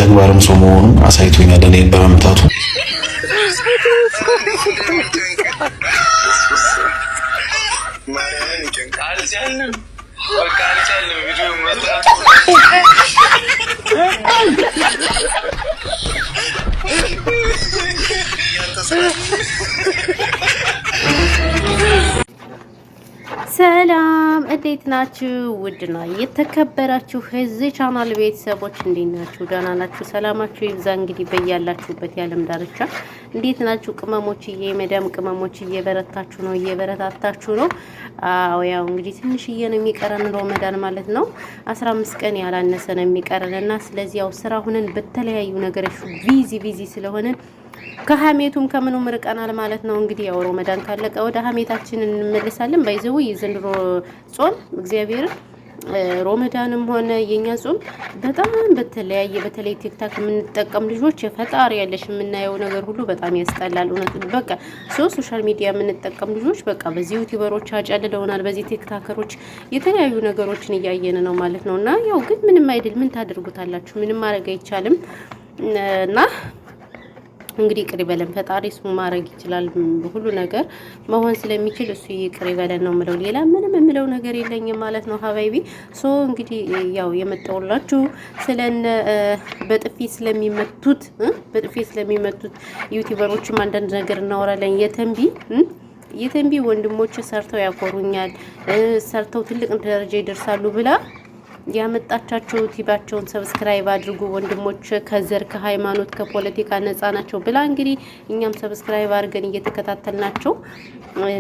የተግባርም ሰው መሆኑ አሳይቶኛል እኔ በመምታቱ። ሰላም እንዴት ናችሁ? ውድና የተከበራችሁ እዚህ ቻናል ቤተሰቦች እንዴት ናችሁ? ደህና ናችሁ? ሰላማችሁ ይብዛ። እንግዲህ በያላችሁበት የዓለም ዳርቻ እንዴት ናችሁ? ቅመሞችዬ፣ መዳም ቅመሞችዬ፣ እየበረታችሁ ነው? እየበረታታችሁ ነው? አዎ፣ ያው እንግዲህ ትንሽዬ ነው የሚቀረን ረመዳን ማለት ነው። 15 ቀን ያላነሰ ነው የሚቀረንና ስለዚህ ያው ስራ ሁነን በተለያዩ ነገሮች ቢዚ ስለሆነ ከሀሜቱም ከምኑም ርቀናል ማለት ነው። እንግዲህ ያው ረመዳን ካለቀ ወደ ሀሜታችን እንመለሳለን። ባይዘው የዘንድሮ ጾም እግዚአብሔር ረመዳንም ሆነ የኛ ጾም በጣም በተለይ ቲክታክ የምንጠቀም ልጆች ፈጣሪ ያለሽ የምናየው ነገር ሁሉ በጣም ያስጠላል። እውነት በቃ ሶሻል ሚዲያ የምንጠቀም ልጆች በቃ በዚህ ዩቲዩበሮች አጨልለውናል፣ በዚህ ቲክታከሮች የተለያዩ ነገሮችን እያየን ነው ማለት ነውና ያው ግን ምንም አይደል፣ ምን ታደርጉታላችሁ? ምንም ማድረግ አይቻልም እና እንግዲህ ይቅር ይበለን ፈጣሪ። እሱ ማድረግ ይችላል ሁሉ ነገር መሆን ስለሚችል እሱ ይቅር ይበለን ነው የምለው። ሌላ ምንም የምለው ነገር የለኝም ማለት ነው ሀባይቢ። እንግዲህ ያው የመጣውላችሁ ስለነ በጥፊ ስለሚመቱት ዩቲዩበሮችም አንዳንድ ነገር እናወራለን። የተንቢ ወንድሞች ሰርተው ያኮሩኛል፣ ሰርተው ትልቅ ደረጃ ይደርሳሉ ብላ ያመጣቻቸው ቲባቸውን ሰብስክራይብ አድርጉ ወንድሞች፣ ከዘር ከሃይማኖት ከፖለቲካ ነፃ ናቸው ብላ እንግዲህ እኛም ሰብስክራይብ አድርገን እየተከታተልናቸው፣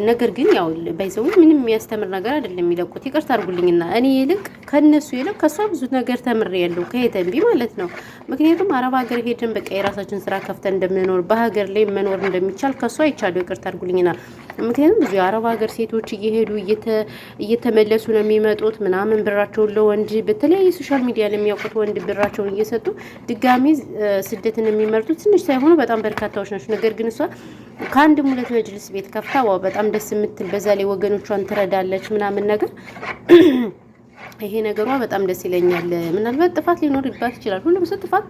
ነገር ግን ያው ባይዘው ምንም የሚያስተምር ነገር አይደለም የሚለቁት። ይቅርታ አድርጉልኝና እኔ ከነሱ ይልቅ ከሷ ብዙ ነገር ተምሬያለሁ፣ ከየተንቢ ማለት ነው። ምክንያቱም አረብ ሀገር ሄድን በቃ የራሳችን ስራ ከፍተን እንደምንኖር በሀገር ላይ መኖር እንደሚቻል ከሷ አይቻለሁ። ይቅርታ አድርጉልኝና ምክንያቱም ብዙ የአረብ ሀገር ሴቶች እየሄዱ እየተመለሱ ነው የሚመጡት ምናምን ብራቸውን ለወንድ በተለያየ ሶሻል ሚዲያ ለሚያውቁት ወንድ ብራቸውን እየሰጡ ድጋሚ ስደትን የሚመርጡት ትንሽ ሳይሆኑ በጣም በርካታዎች ናቸው። ነገር ግን እሷ ከአንድም ሁለት መጅልስ ቤት ከፍታ ዋው በጣም ደስ የምትል በዛ ላይ ወገኖቿን ትረዳለች ምናምን ነገር ይሄ ነገሯ በጣም ደስ ይለኛል። ምናልባት ጥፋት ሊኖርባት ይችላል። ሁሉም ሰው ጥፋት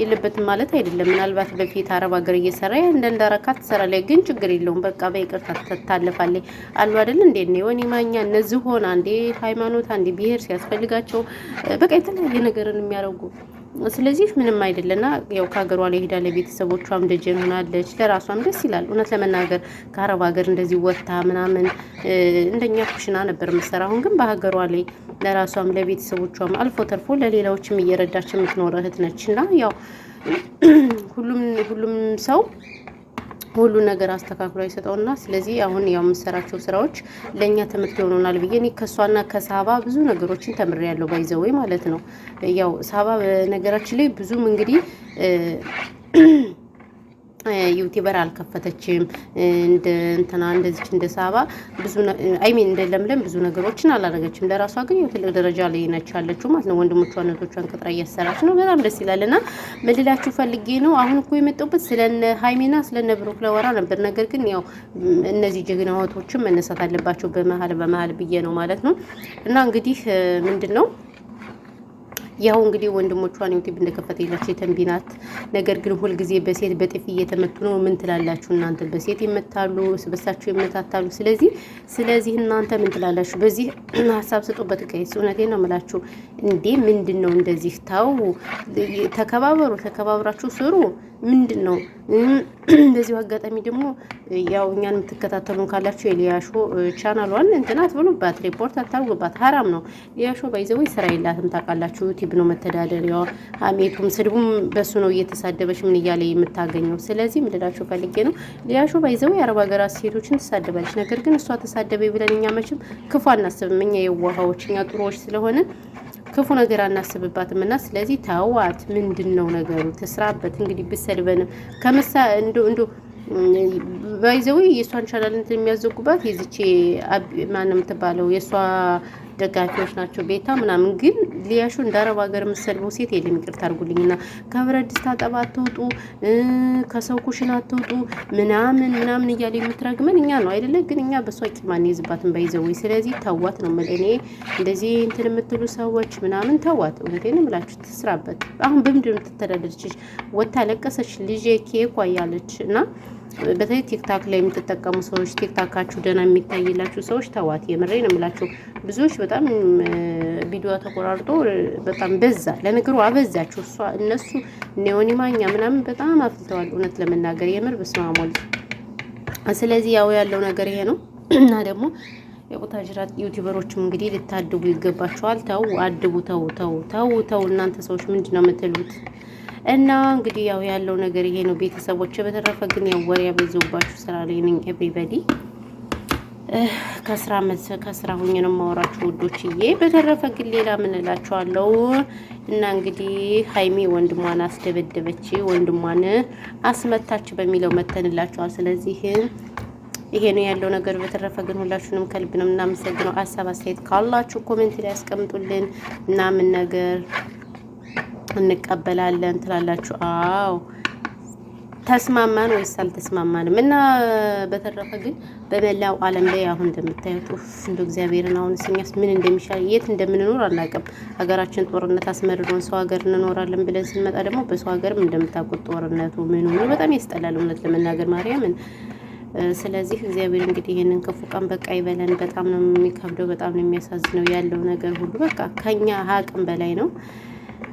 የለበትም ማለት አይደለም። ምናልባት በፊት አረብ ሀገር እየሰራ እንደንዳረካት ትሰራለች፣ ግን ችግር የለውም በቃ በይቅርታ ታለፋለች አሉ አይደል እንዴ ነው ወኒ ማኛ እነዚህ ሆነ አንዴ ሃይማኖት አንዴ ብሔር ሲያስፈልጋቸው በቃ የተለያየ ነገርን የሚያደርጉ ስለዚህ ምንም አይደለና ያው ከሀገሯ ላይ ሄዳ ለቤተሰቦቿም ደጀን ሆናለች፣ ለራሷም ደስ ይላል። እውነት ለመናገር ከአረብ ሀገር እንደዚህ ወጣ ምናምን እንደኛ ኩሽና ነበር የምትሰራ። አሁን ግን በሀገሯ ላይ ለራሷም ለቤተሰቦቿም አልፎ ተርፎ ለሌላዎችም እየረዳች የምትኖር እህት ነችና ያው ሁሉም ሰው ሁሉ ነገር አስተካክሎ አይሰጠውና ስለዚህ አሁን ያው የምሰራቸው ስራዎች ለኛ ትምህርት ይሆኑናል ብዬ እኔ ከሷና ከሳባ ብዙ ነገሮችን ተምሬያለሁ። ባይዘው ማለት ነው። ያው ሳባ በነገራችን ላይ ብዙም እንግዲህ ዩቲዩበር አልከፈተችም እንደ እንትና እንደዚህ እንደ ሳባ ብዙ እንደ ለምለም ብዙ ነገሮችን አላደረገችም። ለራሷ ግን ትልቅ ደረጃ ላይ ነች ያለችው ማለት ነው። ወንድሞቿን እህቶቿን ቅጥራ እያሰራች ነው። በጣም ደስ ይላልና መልላችሁ ፈልጌ ነው። አሁን እኮ የመጣሁበት ስለነ ሃይሜና ስለነ ብሩክ ለወራ ነበር። ነገር ግን ያው እነዚህ ጀግና እህቶችም መነሳት አለባቸው በመሃል ብዬ ነው ማለት ነው። እና እንግዲህ ምንድነው ያው እንግዲህ ወንድሞቿን ዩቲዩብ እንደከፈተላችሁ የተንቢናት ነገር ግን ሁሉ ጊዜ በሴት በጥፊ እየተመቱ ነው። ምን ትላላችሁ እናንተ? በሴት ይመታሉ፣ በሳችሁ ይመታታሉ። ስለዚህ እናንተ ምን ትላላችሁ? በዚህ ሀሳብ ስጡበት። ጋይስ እውነቴን ነው የምላችሁ። እንዴ ምንድነው እንደዚህ? ታው ተከባብራችሁ ስሩ። ምንድነው በዚሁ አጋጣሚ ደግሞ ያው እኛን የምትከታተሉን ካላችሁ የሊያሾ ቻናሏን እንትና አትብሉባት፣ ሪፖርት አታርጉባት፣ ሀራም ነው። ሊያሾ ባይዘው ስራ የላትም ታውቃላችሁ። ዩቲዩብ ነው መተዳደሪያዋ። ሀሜቱም ስድቡም በሱ ነው እየተሳደበች ምን እያለ የምታገኘው። ስለዚህ ምንላችሁ ፈልጌ ነው ሊያሾ ባይዘው የአረብ ሀገራት ሴቶችን ትሳደባለች። ነገር ግን እሷ ተሳደበ ብለን እኛ መቼም ክፉ አናስብም። እኛ የዋሃዎች እኛ ጥሩዎች ስለሆነ ክፉ ነገር አናስብባትም እና ስለዚህ ታዋት ምንድነው ነገሩ? ተስራበት እንግዲህ ብሰድበንም ከመሳ እንዶ ባይዘው የሷን ቻናል እንትን የሚያዘጉባት የዚቼ ማንም ተባለው የሷ ደጋፊዎች ናቸው ቤታ ምናምን። ግን ሊያሹ እንደ አረብ ሀገር የምትሰድበው ሴት የለም። ይቅርታ አድርጉልኝና ከብረት ድስት አጠባ አትውጡ፣ ከሰው ኩሽና አትውጡ ምናምን እያለ የምትረግመን እኛ ነው አይደለ? ግን እኛ በሷ ቂማን ይዝባትን ባይዘወይ። ስለዚህ ተዋት ነው የምልህ እኔ። እንደዚህ እንትን የምትሉ ሰዎች ምናምን ተዋት። እውነቴን እምላችሁ ትስራበት። አሁን በምንድን ነው የምትተዳደርችሽ? ወታ ለቀሰች ልጄ ኬኳ እያለች እና በተለይ ቲክታክ ላይ የምትጠቀሙ ሰዎች ቲክታካችሁ ደህና የሚታይላችሁ ሰዎች ተዋት። የምሬ ነው የምላችሁ። ብዙዎች በጣም ቪዲዮ ተቆራርጦ በጣም በዛ። ለነገሩ አበዛችሁ እነሱ ኔዮኒ ማኛ ምናምን በጣም አፍልተዋል። እውነት ለመናገር የምር በስማሞል። ስለዚህ ያው ያለው ነገር ይሄ ነው እና ደግሞ የቡታጅራት ዩቲዩበሮችም እንግዲህ ልታድቡ ይገባቸዋል። ተው አድቡ። ተው እናንተ ሰዎች ምንድን ነው የምትሉት? እና እንግዲህ ያው ያለው ነገር ይሄ ነው ቤተሰቦች። በተረፈ ግን ያው ወሬ ያበዛባችሁ ስራ ላይ ነኝ። ኤቭሪባዲ ከስራ ሁኜ ነው የማወራችሁ ውዶችዬ። በተረፈ ግን ሌላ ምን እላችኋለሁ? እና እንግዲህ ሀይሚ ወንድሟን አስደበደበች፣ ወንድሟን አስመታች በሚለው መተንላችኋል። ስለዚህ ይሄ ነው ያለው ነገር። በተረፈ ግን ሁላችሁንም ከልብ ነው እናመሰግነው። ሀሳብ አስተያየት ካላችሁ ኮሜንት ላይ ያስቀምጡልን እና ምን ነገር እንቀበላለን ትላላችሁ። አዎ ተስማማን ወይስ አልተስማማንም? እና በተረፈ ግን በመላው ዓለም ላይ አሁን እንደምታዩት እንደ እግዚአብሔርን አሁን እኛስ ምን እንደሚሻል የት እንደምንኖር አናውቅም። ሀገራችን ጦርነት አስመርዶን ሰው ሀገር እንኖራለን ብለን ስንመጣ ደግሞ በሰው ሀገርም እንደምታውቁት ጦርነቱ ምኑ በጣም ያስጠላል እውነት ለመናገር ማርያምን። ስለዚህ እግዚአብሔር እንግዲህ ይሄንን ክፉ ቀን በቃ ይበለን። በጣም ነው የሚከብደው፣ በጣም ነው የሚያሳዝነው ያለው ነገር ሁሉ በቃ ከኛ አቅም በላይ ነው።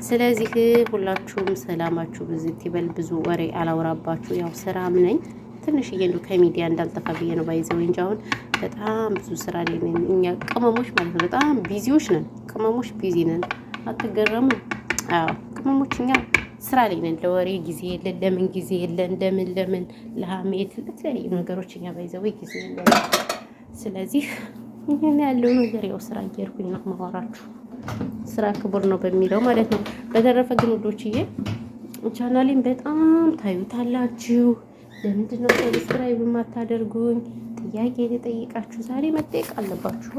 ስለዚህ ሁላችሁም ሰላማችሁ ብዝት ይበል። ብዙ ወሬ አላወራባችሁ፣ ያው ስራም ነኝ ትንሽዬ እንደው ከሚዲያ እንዳልጠፋ ብዬ ነው ባይዘው እንጂ አሁን በጣም ብዙ ስራ ላይ ነን እኛ ቅመሞች ማለት ነው። በጣም ቢዚዎች ነን ቅመሞች፣ ቢዚ ነን። አትገረሙ? አዎ ቅመሞች እኛ ስራ ላይ ነን። ለወሬ ጊዜ የለን፣ ለምን ጊዜ የለን፣ ለምን ለሀሜት፣ ለተለያዩ ነገሮች እኛ ባይዘው ጊዜ የለን። ስለዚህ ይሄን ያለው ነገር ያው ስራ እየሄድኩኝ ነው ማወራችሁ። ስራ ክቡር ነው በሚለው ማለት ነው። በተረፈ ግን ውዶችዬ ቻናሌን በጣም ታዩታላችሁ። ለምንድን ነው ሰብስክራይብ የማታደርጉኝ? ጥያቄ ልጠይቃችሁ። ዛሬ መጠየቅ አለባችሁ።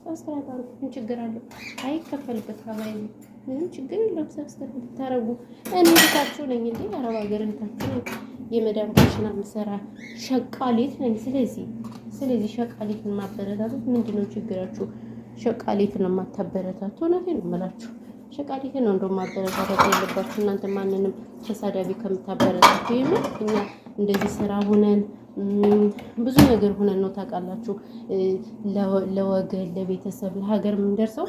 ሰብስክራይብ አድርጉ። ምን ችግር አለው? አይከፈልበት ከባይ ምንም ችግር የለም። ሰብስክራይብ ብታረጉ እኔ ልታችሁ ነኝ እንዴ? አረብ ሀገር ልታችሁ ነኝ። የመዳም ኩሽና ምሰራ ሸቃሌት ነኝ። ስለዚህ ሸቃሌትን ማበረታታት ምንድነው ችግራችሁ? ሸቃሌትን የማታበረታቱ እውነቴን ነው የምላችሁ። ሸቃሌትን ነው እንደውም ማበረታታት ያለባችሁ እናንተ ማንንም ተሳዳቢ ከምታበረታቱ። የምር እኛ እንደዚህ ስራ ሆነን ብዙ ነገር ሆነን ነው ታውቃላችሁ፣ ለወገን ለቤተሰብ ለሀገር የምንደርሰው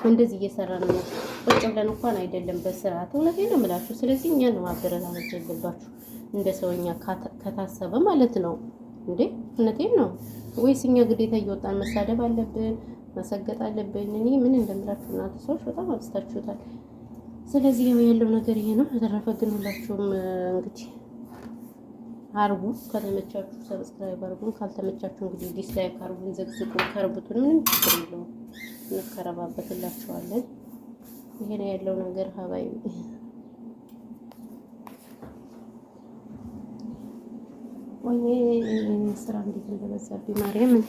እንደዚህ እየሰራን ነው። ቁጭ ብለን እንኳን አይደለም በስርዓት። እውነቴን ነው የምላችሁ። ስለዚህ እኛ ነው ማበረታታት ያለባችሁ እንደ ሰውኛ ከታሰበ ማለት ነው እንዴ። እውነቴን ነው። ወይስ እኛ ግዴታ እየወጣን መሳደብ አለብን መሰገጥ አለብን? እኔ ምን እንደምላችሁ እናንተ ሰዎች በጣም አብስታችሁታል። ስለዚህ ያለው ነገር ይሄ ነው። በተረፈ ግን ሁላችሁም እንግዲህ አርጉ። ከተመቻችሁ ሰብስክራይብ አርጉን፣ ካልተመቻችሁ እንግዲህ ዲስላይክ አርጉን፣ ዘግዝቁ፣ ከርቡቱን፣ ምንም ችግር የለውም። እንከረባበትላችኋለን። ይሄ ነው ያለው ነገር ሀባይ ወይ ስራ እንዴት እንደበዛብኝ ማርያምን